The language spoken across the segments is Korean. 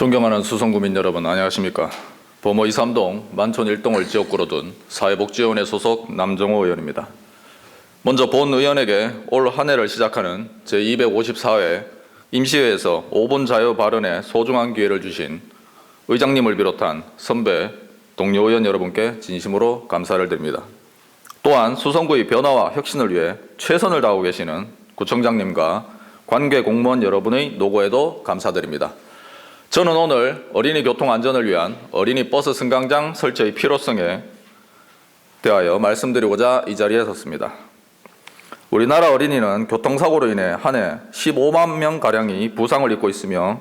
존경하는 수성구민 여러분, 안녕하십니까. 범어 23동 만촌 1동을 지역구로 둔 사회복지위원회 소속 남정호 의원입니다. 먼저 본 의원에게 올 한 해를 시작하는 제254회 임시회에서 5분 자유 발언에 소중한 기회를 주신 의장님을 비롯한 선배, 동료 의원 여러분께 진심으로 감사를 드립니다. 또한 수성구의 변화와 혁신을 위해 최선을 다하고 계시는 구청장님과 관계 공무원 여러분의 노고에도 감사드립니다. 저는 오늘 어린이 교통 안전을 위한 어린이 버스 승강장 설치의 필요성에 대하여 말씀드리고자 이 자리에 섰습니다. 우리나라 어린이는 교통사고로 인해 한 해 15만 명가량이 부상을 입고 있으며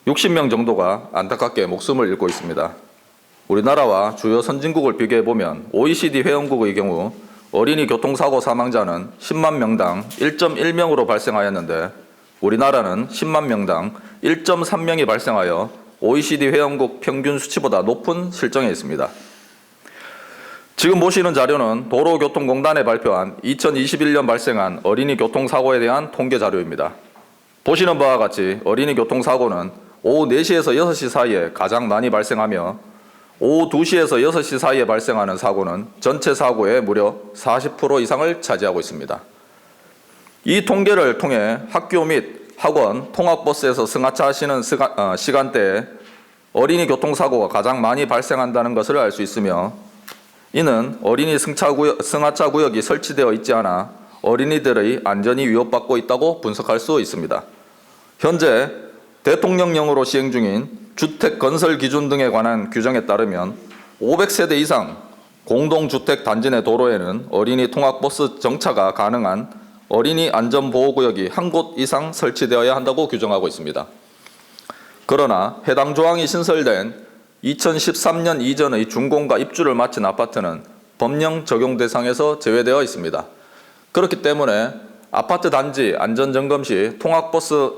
60명 정도가 안타깝게 목숨을 잃고 있습니다. 우리나라와 주요 선진국을 비교해보면 OECD 회원국의 경우 어린이 교통사고 사망자는 10만 명당 1.1명으로 발생하였는데 우리나라는 10만 명당 1.3명이 발생하여 OECD 회원국 평균 수치보다 높은 실정에 있습니다. 지금 보시는 자료는 도로교통공단에 발표한 2021년 발생한 어린이 교통사고에 대한 통계 자료입니다. 보시는 바와 같이 어린이 교통사고는 오후 4시에서 6시 사이에 가장 많이 발생하며 오후 2시에서 6시 사이에 발생하는 사고는 전체 사고의 무려 40% 이상을 차지하고 있습니다. 이 통계를 통해 학교 및 학원, 통학버스에서 승하차 하시는 시간대에 어린이 교통사고가 가장 많이 발생한다는 것을 알 수 있으며 이는 어린이 승하차 구역이 설치되어 있지 않아 어린이들의 안전이 위협받고 있다고 분석할 수 있습니다. 현재 대통령령으로 시행 중인 주택 건설 기준 등에 관한 규정에 따르면 500세대 이상 공동주택 단지 내 도로에는 어린이 통학버스 정차가 가능한 어린이 안전보호구역이 한 곳 이상 설치되어야 한다고 규정하고 있습니다. 그러나 해당 조항이 신설된 2013년 이전의 준공과 입주를 마친 아파트는 법령 적용 대상에서 제외되어 있습니다. 그렇기 때문에 아파트 단지 안전점검 시 통학버스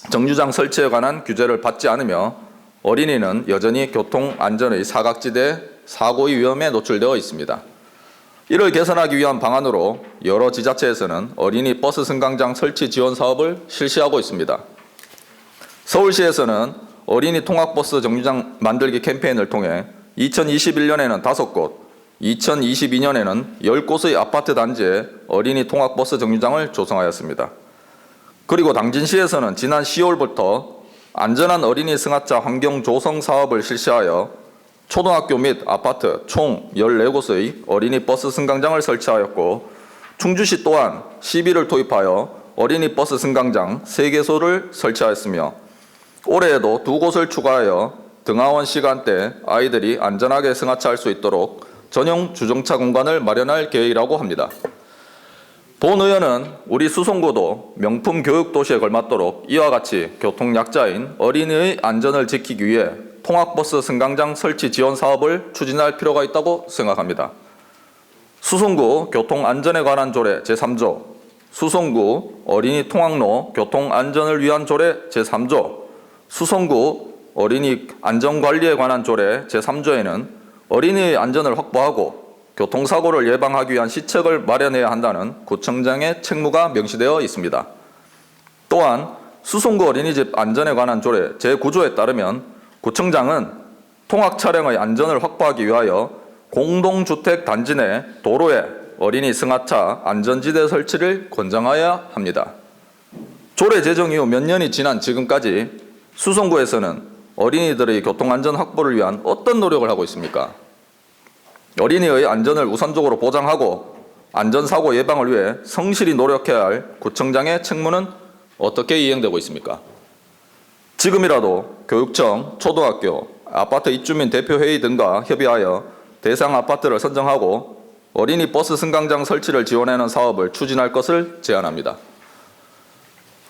정류장 설치에 관한 규제를 받지 않으며 어린이는 여전히 교통안전의 사각지대 사고의 위험에 노출되어 있습니다. 이를 개선하기 위한 방안으로 여러 지자체에서는 어린이 버스 승강장 설치 지원 사업을 실시하고 있습니다. 서울시에서는 어린이 통학버스 정류장 만들기 캠페인을 통해 2021년에는 5곳, 2022년에는 10곳의 아파트 단지에 어린이 통학버스 정류장을 조성하였습니다. 그리고 당진시에서는 지난 10월부터 안전한 어린이 승하차 환경 조성 사업을 실시하여 초등학교 및 아파트 총 14곳의 어린이 버스 승강장을 설치하였고 충주시 또한 시비를 투입하여 어린이 버스 승강장 3개소를 설치하였으며 올해에도 2곳을 추가하여 등하원 시간대 아이들이 안전하게 승하차할 수 있도록 전용 주정차 공간을 마련할 계획이라고 합니다. 본 의원은 우리 수성구도 명품 교육 도시에 걸맞도록 이와 같이 교통약자인 어린이의 안전을 지키기 위해 통학버스 승강장 설치 지원 사업을 추진할 필요가 있다고 생각합니다. 수성구 교통안전에 관한 조례 제3조, 수성구 어린이 통학로 교통안전을 위한 조례 제3조, 수성구 어린이 안전관리에 관한 조례 제3조에는 어린이의 안전을 확보하고 교통사고를 예방하기 위한 시책을 마련해야 한다는 구청장의 책무가 명시되어 있습니다. 또한 수성구 어린이집 안전에 관한 조례 제9조에 따르면 구청장은 통학 차량의 안전을 확보하기 위하여 공동주택 단지 내 도로에 어린이 승하차 안전지대 설치를 권장해야 합니다. 조례 제정 이후 몇 년이 지난 지금까지 수성구에서는 어린이들의 교통안전 확보를 위한 어떤 노력을 하고 있습니까? 어린이의 안전을 우선적으로 보장하고 안전사고 예방을 위해 성실히 노력해야 할 구청장의 책무는 어떻게 이행되고 있습니까? 지금이라도 교육청, 초등학교, 아파트 입주민 대표회의 등과 협의하여 대상 아파트를 선정하고 어린이 버스 승강장 설치를 지원하는 사업을 추진할 것을 제안합니다.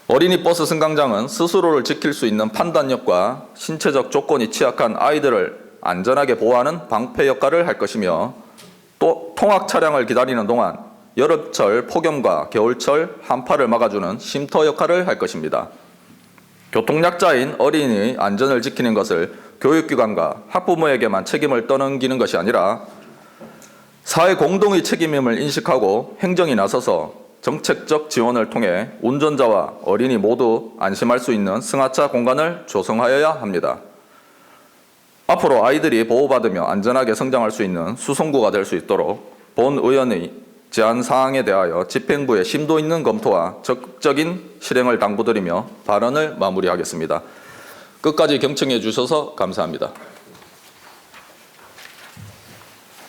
어린이 버스 승강장은 스스로를 지킬 수 있는 판단력과 신체적 조건이 취약한 아이들을 안전하게 보호하는 방패 역할을 할 것이며 또 통학 차량을 기다리는 동안 여름철 폭염과 겨울철 한파를 막아주는 쉼터 역할을 할 것입니다. 교통약자인 어린이의 안전을 지키는 것을 교육기관과 학부모에게만 책임을 떠넘기는 것이 아니라 사회 공동의 책임임을 인식하고 행정이 나서서 정책적 지원을 통해 운전자와 어린이 모두 안심할 수 있는 승하차 공간을 조성하여야 합니다. 앞으로 아이들이 보호받으며 안전하게 성장할 수 있는 수송구가 될 수 있도록 본 의원의 제안 사항에 대하여 집행부의 심도 있는 검토와 적극적인 실행을 당부드리며 발언을 마무리하겠습니다. 끝까지 경청해 주셔서 감사합니다.